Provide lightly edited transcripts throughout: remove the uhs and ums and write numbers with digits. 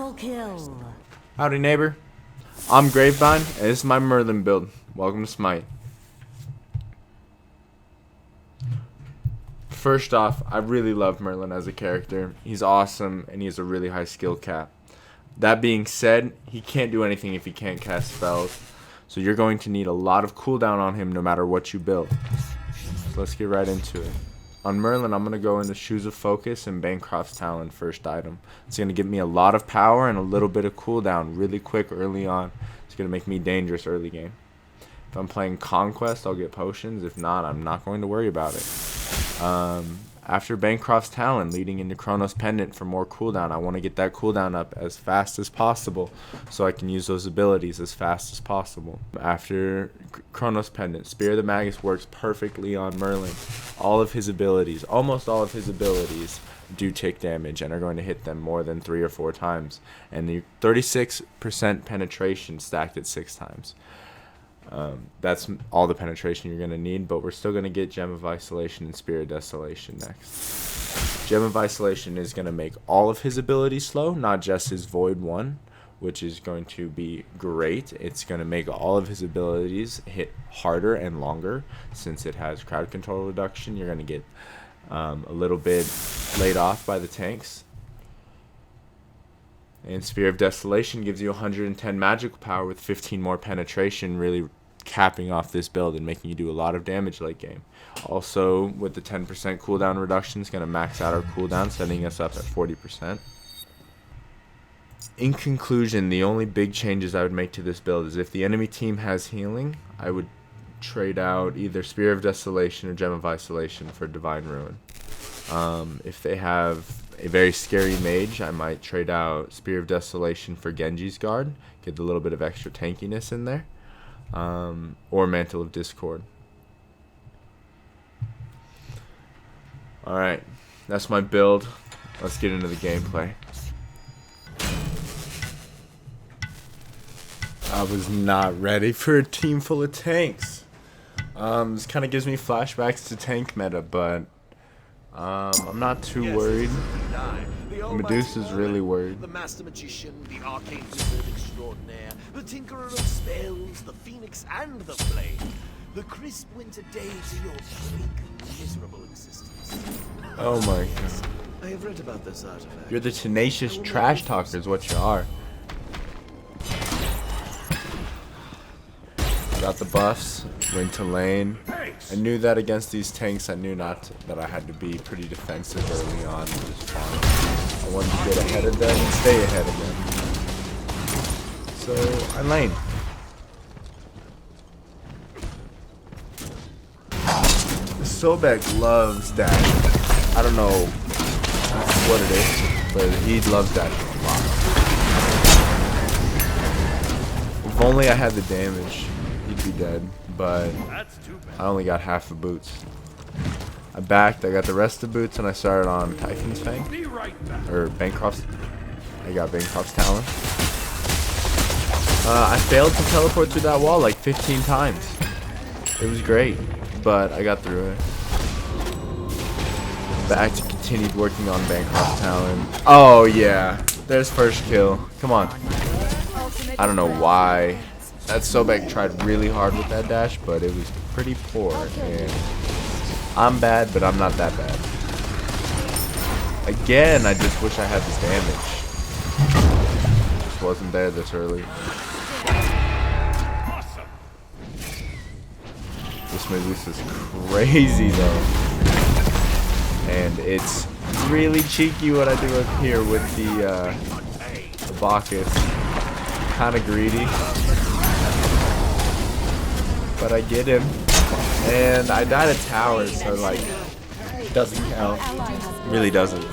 Double kill. Howdy neighbor, I'm Grapevine and this is my Merlin build. Welcome to Smite. First off, I really love Merlin as a character. He's awesome and he has a really high skill cap. That being said, he can't do anything if he can't cast spells. So you're going to need a lot of cooldown on him no matter what you build. So let's get right into it. On Merlin, I'm going to go into Shoes of Focus and Bancroft's Talon first item. It's going to give me a lot of power and a little bit of cooldown really quick early on. It's going to make me dangerous early game. If I'm playing Conquest, I'll get potions. If not, I'm not going to worry about it. After Bancroft's Talon, leading into Chronos Pendant for more cooldown. I want to get that cooldown up as fast as possible so I can use those abilities as fast as possible. After Chronos Pendant, Spear of the Magus works perfectly on Merlin. All of his abilities, almost all of his abilities, do take damage and are going to hit them more than 3 or 4 times. And the 36% penetration stacked at 6 times. That's all the penetration you're going to need, but we're still going to get Gem of Isolation and Spear of Desolation next. Gem of Isolation is going to make all of his abilities slow, not just his Void 1, which is going to be great. It's going to make all of his abilities hit harder and longer. Since it has crowd control reduction, you're going to get a little bit laid off by the tanks. And Spear of Desolation gives you 110 magical power with 15 more penetration, really capping off this build and making you do a lot of damage late game. Also, with the 10% cooldown reduction, it's going to max out our cooldown, setting us up at 40%. In conclusion, the only big changes I would make to this build is if the enemy team has healing, I would trade out either Spear of Desolation or Gem of Isolation for Divine Ruin. If they have a very scary mage, I might trade out Spear of Desolation for Genji's Guard, get a little bit of extra tankiness in there, or Mantle of Discord. Alright, that's my build. Let's get into the gameplay. I was not ready for a team full of tanks. This kind of gives me flashbacks to tank meta, but I'm not too worried. Medusa's really worried. The master magician, the arcane wizard extraordinaire, the tinkerer of spells, the phoenix and the flame. The crisp winter day to your bleak, miserable existence. Oh my god. I have read about this artifact. You're the tenacious trash talker is what you are. Got the buffs, went to lane. I knew that against these tanks, I knew that I had to be pretty defensive early on. Just fine. I wanted to get ahead of them and stay ahead of them. So I laned. Sobek loves dashing. I don't know what it is, but he loves dashing a lot. If only I had the damage, he'd be dead, but I only got half the boots. I backed, I got the rest of the boots, and I started on Typhon's Fang. Or Bancroft's. I got Bancroft's Talon. I failed to teleport through that wall like 15 times. It was great, but I got through it. Back, continued working on Bancroft's Talon. Oh yeah, there's first kill. Come on. I don't know why. That Sobek tried really hard with that dash, but it was pretty poor. And I'm bad, but I'm not that bad. Again, I just wish I had this damage. Just wasn't there this early. This Medusa's crazy though. And it's really cheeky what I do up here with the Bacchus. Kinda greedy. But I get him. And I died at tower, so like, it doesn't count. Really doesn't.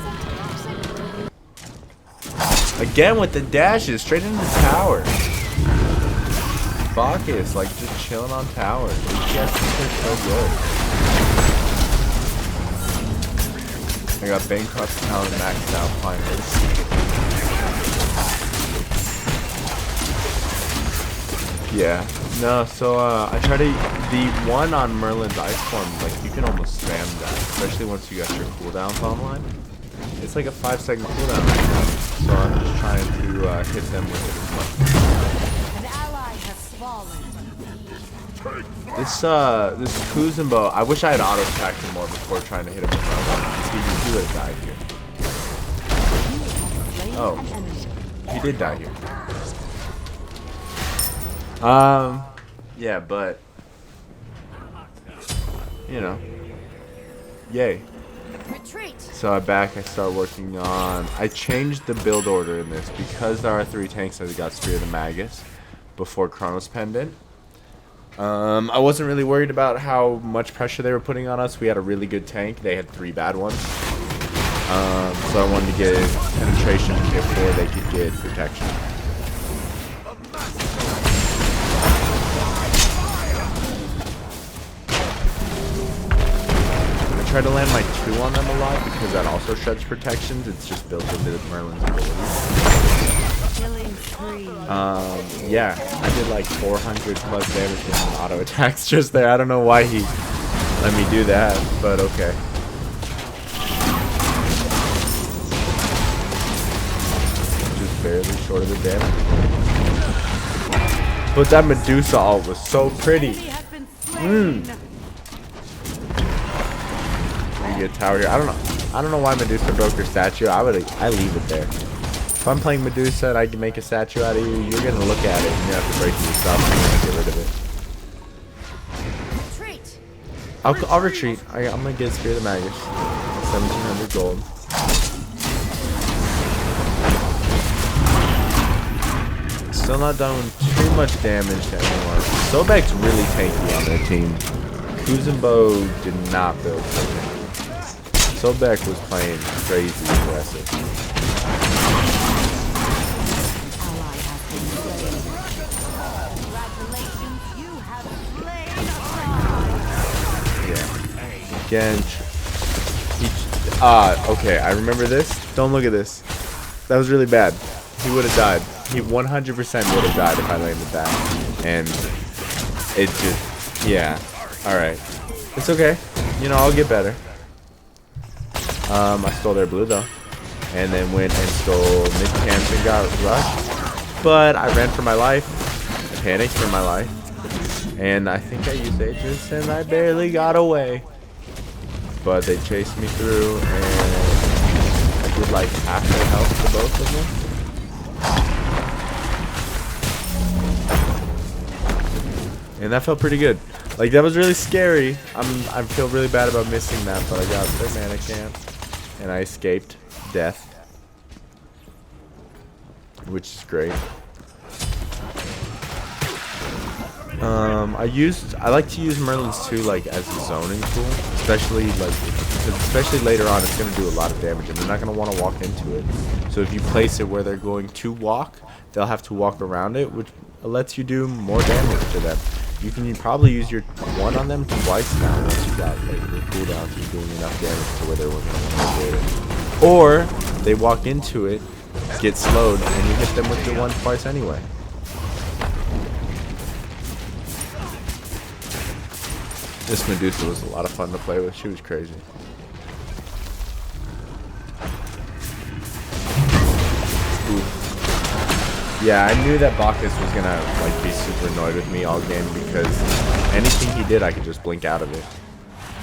Again with the dashes, straight into the tower. Bacchus, like just chilling on tower. These guys are so good. I got Bancroft's Talon maxed out finally. Yeah. No, so I try to the one on Merlin's ice form, like you can almost spam that, especially once you got your cooldowns online. It's like a 5-second cooldown right now. So I'm just trying trying to hit them with it as much. An ally has fallen. This Kuzumbo, I wish I had auto-attacked him more before trying to hit him with my weapon. He would have died here. Oh, he did die here. Yeah, but you know, yay. Retreat. So I start working on, I changed the build order in this because there are 3 tanks as I got Spear of the Magus before Chronos Pendant. I wasn't really worried about how much pressure they were putting on us. We had a really good tank. They had 3 bad ones. So I wanted to get penetration before they could get protection. I try to land my 2 on them a lot because that also shreds protections. It's just built into Merlin's abilities. Killing spree. Yeah, I did like 400 plus damage in auto attacks just there. I don't know why he let me do that, but okay. Just barely short of the damage. But that Medusa ult was so pretty. He has been slain. You get a tower here. I don't know why Medusa broke her statue. I leave it there. If I'm playing Medusa and I can make a statue out of you, you're gonna look at it and you have to break it yourself and you're gonna get rid of it. Retreat. I'll retreat. I'm gonna get Spear of the Magus. 1700 gold. Still not done too much damage to anyone. Sobek's really tanky on their team. Kuzumbo did not build so tanky. Sobek was playing crazy aggressive. Ally has been slain. Congratulations, you have slain a Yeah. Again, okay, I remember this. Don't look at this. That was really bad. He would have died. He 100% would have died if I landed that. And it just, yeah. Alright. It's okay. You know, I'll get better. I stole their blue though. And then went and stole mid camps and got rushed. But I ran for my life. I panicked for my life. And I think I used Aegis and I barely got away. But they chased me through and I did like half their health to both of them. And that felt pretty good. Like, that was really scary. I feel really bad about missing that, but I got their mana camp. And I escaped death. Which is great. I like to use Merlin's too, like, as a zoning tool. Especially, like, because especially later on, it's going to do a lot of damage. And they're not going to want to walk into it. So if you place it where they're going to walk, they'll have to walk around it, which lets you do more damage to them. You can probably use your 1 on them twice now once you got like your cooldowns and doing enough damage to where they were going to avoid it. Or they walk into it, get slowed, and you hit them with your 1 twice anyway. This Medusa was a lot of fun to play with. She was crazy. Ooh. Yeah, I knew that Bacchus was gonna like be super annoyed with me all game because anything he did, I could just blink out of it.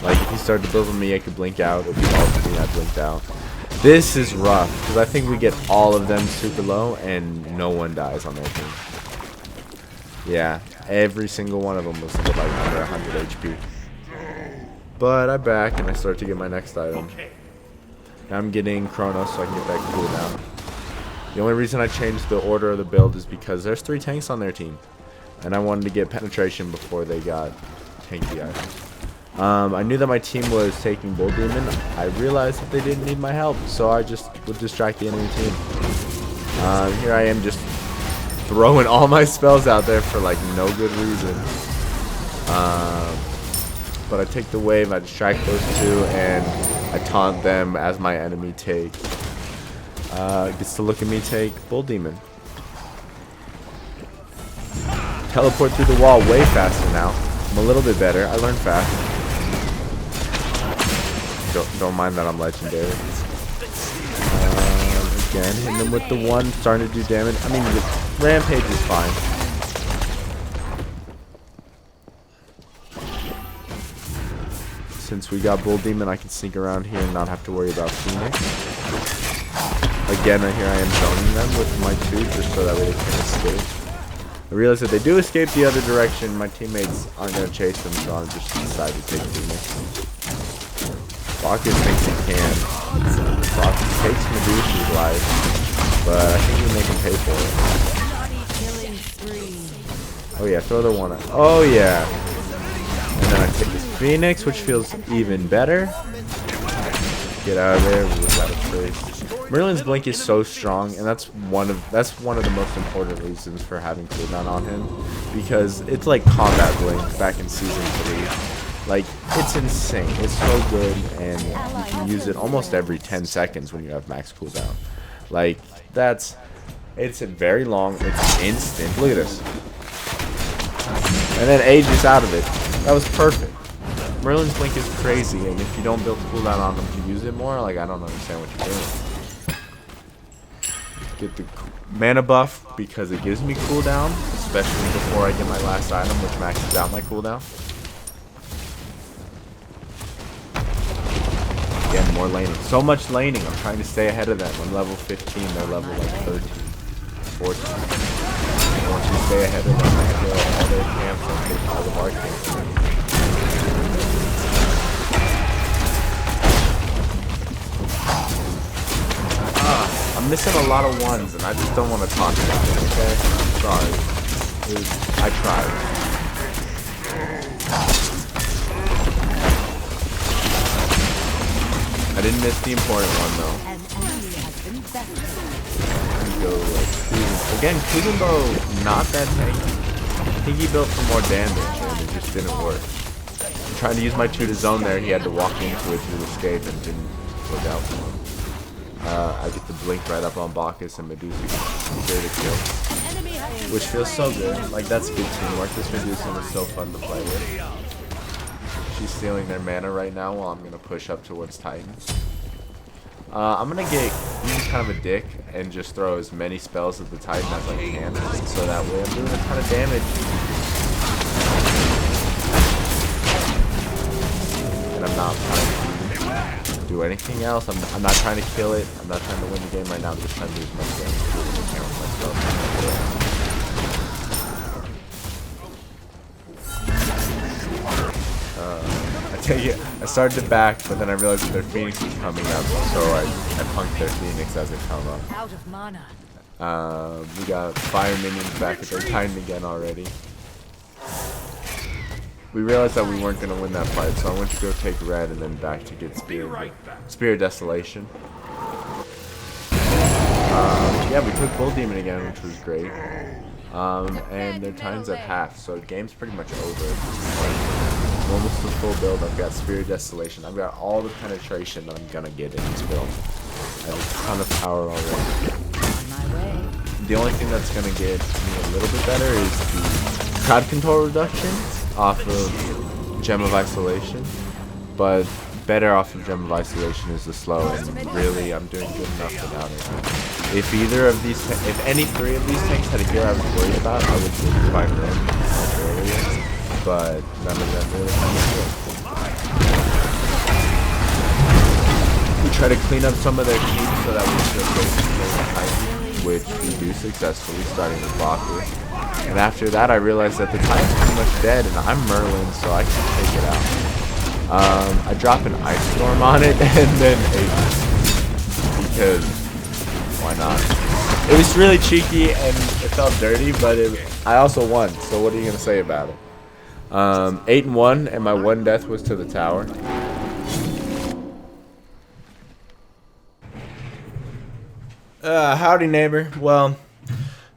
Like if he started to build with me, I could blink out. If he ulted me, I blinked out. This is rough because I think we get all of them super low and no one dies on their team. Yeah, every single one of them was like under 100 HP. But I'm back and I start to get my next item. Now I'm getting Chronos so I can get back cooldown. The only reason I changed the order of the build is because there's 3 tanks on their team. And I wanted to get penetration before they got tanky items. I knew that my team was taking Bull Demon. I realized that they didn't need my help, so I just would distract the enemy team. Here I am just throwing all my spells out there for like no good reason. But I take the wave, I distract those 2, and I taunt them as my enemy takes. Gets to look at me take Bull Demon. Teleport through the wall way faster now. I'm a little bit better. I learned fast. Don't mind that I'm legendary. Again, hitting him with the 1, starting to do damage. I mean, the Rampage is fine. Since we got Bull Demon, I can sneak around here and not have to worry about Phoenix. Again, right here I am zoning them with my 2 just so that way they can escape. I realize that they do escape the other direction. My teammates aren't going to chase them, so I'm just decided to take Phoenix. Bacchus thinks he can. Bacchus takes Medusa's life, but I think we make him pay for it. Oh yeah, throw the 1 out. Oh yeah. And then I take this Phoenix, which feels even better. Get out of there without a trace. Merlin's blink is so strong, and that's one of the most important reasons for having cooldown on him, because it's like combat blink back in season 3. Like, it's insane. It's so good, and you can use it almost every 10 seconds when you have max cooldown. Like, it's very long. It's instant. Look at this. And then A just out of it. That was perfect. Merlin's blink is crazy, and if you don't build cooldown on them to use it more, like, I don't understand what you're doing. Get the mana buff because it gives me cooldown, especially before I get my last item, which maxes out my cooldown. Again, more laning. So much laning. I'm trying to stay ahead of them. I'm level 15. They're level like 13, 14. Once you stay ahead of them, I have to all their camps and take all of our camps. I'm missing a lot of 1s, and I just don't want to talk about it, okay? Sorry. I tried. I didn't miss the important one, though. Go, like, again, Kuzenbo, not that tanky. I think he built for more damage, and it just didn't work. I'm trying to use my 2 to zone there. He had to walk into it to escape, and didn't look out for him. I get the blink right up on Bacchus, and Medusa secure the kill, which feels so good. Like, that's good teamwork. This Medusa was so fun to play with. She's stealing their mana right now while I'm gonna push up towards Titans. I'm gonna get kind of a dick and just throw as many spells at the Titan as I can, so that way I'm doing a ton of damage. And I'm not trying to do anything else. I'm not trying to kill it. I'm not trying to win the game right now. I'm just trying to use my skills. I take it. I started to back, but then I realized that their Phoenix was coming up, so I punked their Phoenix as it come up. Out of mana. We got fire minions back at their Titan again already. We realized that we weren't going to win that fight, so I went to go take red and then back to get Spear Desolation. Yeah, we took Bull Demon again, which was great. And their time's at half, so the game's pretty much over. I'm almost to full build. I've got Spirit Desolation. I've got all the penetration that I'm going to get in this build. I have a ton of power already. On my way. The only thing that's going to get me a little bit better is the crowd control reduction off of Gem of Isolation, but better off of Gem of Isolation is the slow, and really I'm doing good enough without it. If any 3 of these tanks had a hero I was worried about, I would find them much earlier, but none of them really have a hero. We try to clean up some of their keeps so that we can go to which we do successfully, starting with Bacchus. And after that, I realized that the Titan's pretty much dead, and I'm Merlin, so I can take it out. I drop an Ice Storm on it, and then Aegis. Because, why not? It was really cheeky, and it felt dirty, but I also won, so what are you going to say about it? 8-1, and my 1 death was to the tower. Howdy, neighbor. Well,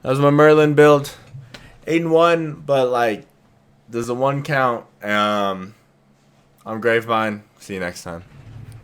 that was my Merlin build. 8-1, but like, does a 1 count? I'm Gravevine. See you next time.